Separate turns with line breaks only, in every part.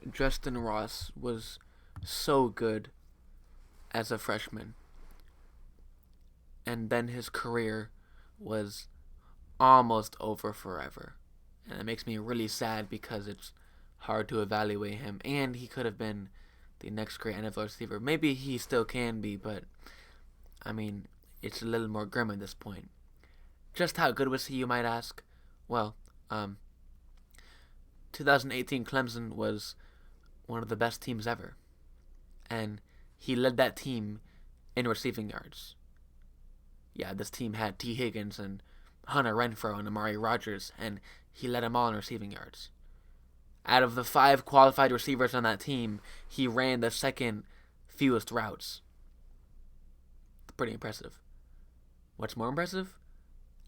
Justyn Ross was so good as a freshman, and then his career was almost over forever. And it makes me really sad because it's hard to evaluate him. And he could have been the next great NFL receiver. Maybe he still can be, but I mean, it's a little more grim at this point. Just how good was he, you might ask? Well, 2018 Clemson was one of the best teams ever. And he led that team in receiving yards. Yeah, this team had T. Higgins and Hunter Renfrow and Amari Rogers, and he led them all in receiving yards. Out of the 5 qualified receivers on that team, he ran the second fewest routes. Pretty impressive. What's more impressive?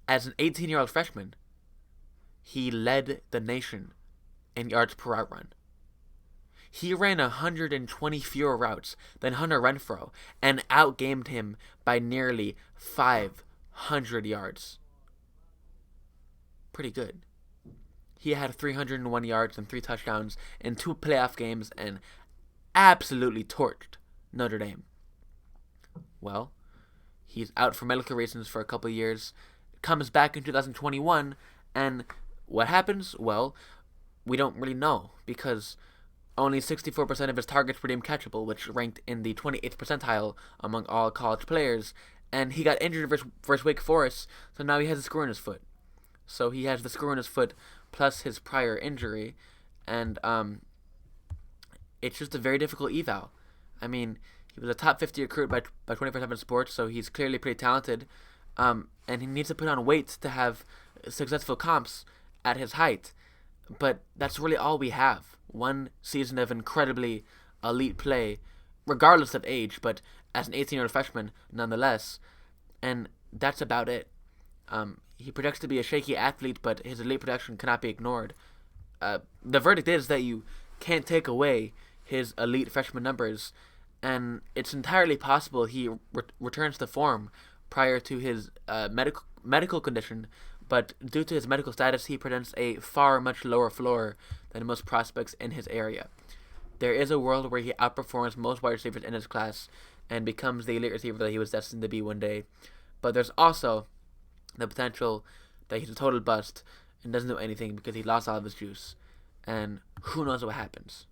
As an 18-year-old freshman, he led the nation in yards per route run. He ran 120 fewer routes than Hunter Renfrow and outgamed him by nearly 500 yards. Pretty good. He had 301 yards and 3 touchdowns in 2 playoff games and absolutely torched Notre Dame. Well, he's out for medical reasons for a couple of years, comes back in 2021, and what happens? Well, we don't really know because only 64% of his targets were deemed catchable, which ranked in the 28th percentile among all college players, and he got injured versus Wake Forest, so now he has a screw in his foot. So he has the screw in his foot plus his prior injury, and it's just a very difficult eval. I mean, he was a top 50 recruit by 24/7 Sports, so he's clearly pretty talented, and he needs to put on weight to have successful comps at his height. But that's really all we have. One season of incredibly elite play, regardless of age, but as an 18-year-old freshman, nonetheless. And that's about it. He projects to be a shaky athlete, but his elite production cannot be ignored. The verdict is that you can't take away his elite freshman numbers, and it's entirely possible he returns to form prior to his medical condition, but due to his medical status, he presents a far much lower floor than most prospects in his area. There is a world where he outperforms most wide receivers in his class and becomes the elite receiver that he was destined to be one day, but there's also the potential that he's a total bust and doesn't do anything because he lost all of his juice, and who knows what happens.